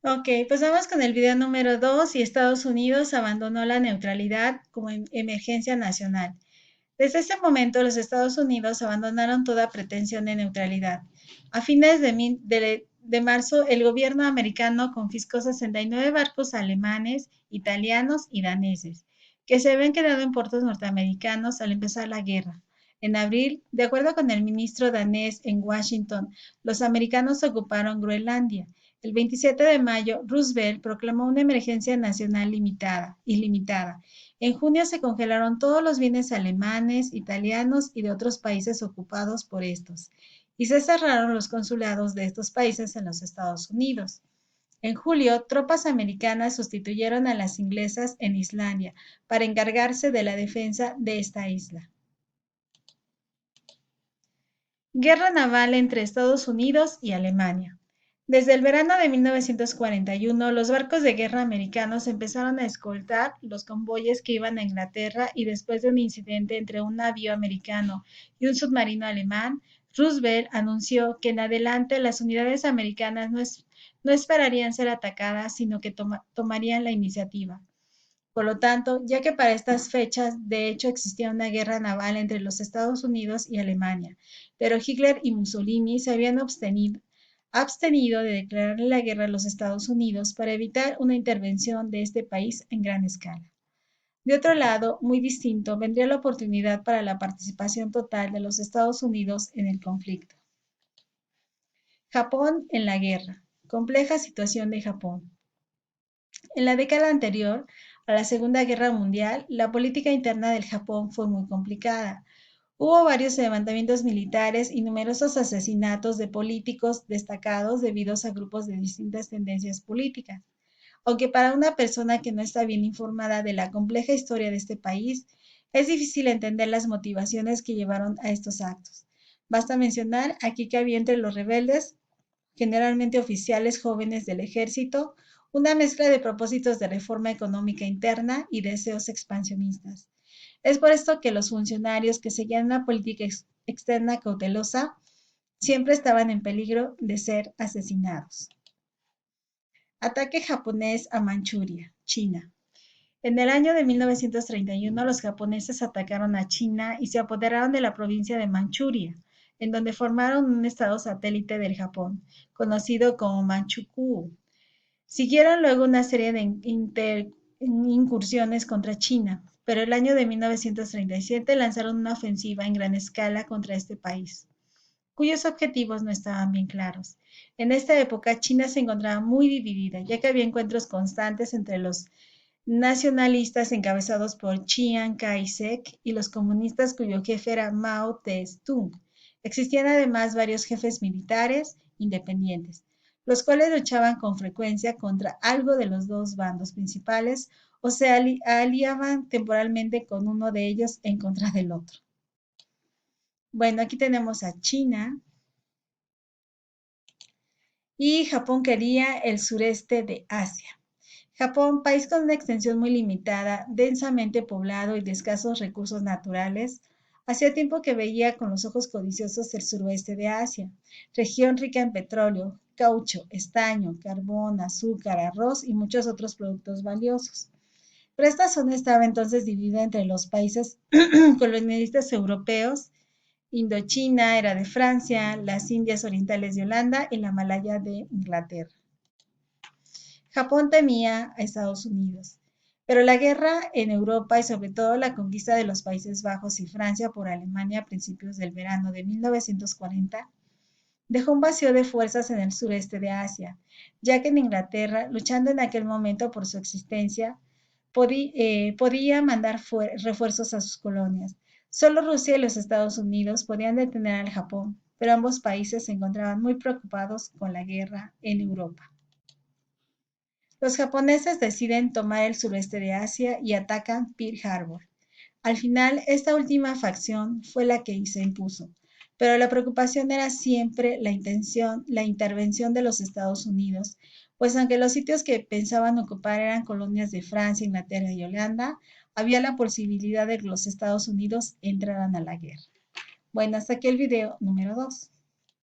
Ok, pues vamos con el video número 2 y Estados Unidos abandonó la neutralidad como emergencia nacional. Desde este momento, los Estados Unidos abandonaron toda pretensión de neutralidad. A fines de marzo, el gobierno americano confiscó 69 barcos alemanes, italianos y daneses, que se habían quedado en puertos norteamericanos al empezar la guerra. En abril, de acuerdo con el ministro danés en Washington, los americanos ocuparon Groenlandia. El 27 de mayo, Roosevelt proclamó una emergencia nacional ilimitada. En junio se congelaron todos los bienes alemanes, italianos y de otros países ocupados por estos, y se cerraron los consulados de estos países en los Estados Unidos. En julio, tropas americanas sustituyeron a las inglesas en Islandia para encargarse de la defensa de esta isla. Guerra naval entre Estados Unidos y Alemania. Desde el verano de 1941, los barcos de guerra americanos empezaron a escoltar los convoyes que iban a Inglaterra y después de un incidente entre un navío americano y un submarino alemán, Roosevelt anunció que en adelante las unidades americanas no esperarían ser atacadas, sino que tomarían la iniciativa. Por lo tanto, ya que para estas fechas de hecho existía una guerra naval entre los Estados Unidos y Alemania, pero Hitler y Mussolini se habían abstenido de declararle la guerra a los Estados Unidos para evitar una intervención de este país en gran escala. De otro lado, muy distinto, vendría la oportunidad para la participación total de los Estados Unidos en el conflicto. Japón en la guerra. Compleja situación de Japón. En la década anterior a la Segunda Guerra Mundial, la política interna del Japón fue muy complicada. Hubo varios levantamientos militares y numerosos asesinatos de políticos destacados debido a grupos de distintas tendencias políticas. Aunque para una persona que no está bien informada de la compleja historia de este país, es difícil entender las motivaciones que llevaron a estos actos. Basta mencionar aquí que había entre los rebeldes generalmente oficiales jóvenes del ejército, una mezcla de propósitos de reforma económica interna y deseos expansionistas. Es por esto que los funcionarios que seguían una política externa cautelosa siempre estaban en peligro de ser asesinados. Ataque japonés a Manchuria, China. En el año de 1931, los japoneses atacaron a China y se apoderaron de la provincia de Manchuria, en donde formaron un estado satélite del Japón, conocido como Manchukuo. Siguieron luego una serie de incursiones contra China, pero el año de 1937 lanzaron una ofensiva en gran escala contra este país, cuyos objetivos no estaban bien claros. En esta época, China se encontraba muy dividida, ya que había encuentros constantes entre los nacionalistas encabezados por Chiang Kai-shek y los comunistas cuyo jefe era Mao Tse-tung. Existían además varios jefes militares independientes, los cuales luchaban con frecuencia contra algo de los dos bandos principales o se aliaban temporalmente con uno de ellos en contra del otro. Bueno, aquí tenemos a China y Japón quería el sureste de Asia. Japón, país con una extensión muy limitada, densamente poblado y de escasos recursos naturales, hacía tiempo que veía con los ojos codiciosos el suroeste de Asia, región rica en petróleo, caucho, estaño, carbón, azúcar, arroz y muchos otros productos valiosos. Pero esta zona estaba entonces dividida entre los países colonialistas europeos. Indochina era de Francia, las Indias Orientales de Holanda y la Malaya de Inglaterra. Japón temía a Estados Unidos, pero la guerra en Europa y sobre todo la conquista de los Países Bajos y Francia por Alemania a principios del verano de 1940 dejó un vacío de fuerzas en el sureste de Asia, ya que en Inglaterra, luchando en aquel momento por su existencia, podía mandar refuerzos a sus colonias. Solo Rusia y los Estados Unidos podían detener al Japón, pero ambos países se encontraban muy preocupados con la guerra en Europa. Los japoneses deciden tomar el sureste de Asia y atacan Pearl Harbor. Al final, esta última facción fue la que se impuso, pero la preocupación era siempre la intervención de los Estados Unidos, pues aunque los sitios que pensaban ocupar eran colonias de Francia, Inglaterra y Holanda, había la posibilidad de que los Estados Unidos entraran a la guerra. Bueno, hasta aquí el video número 2.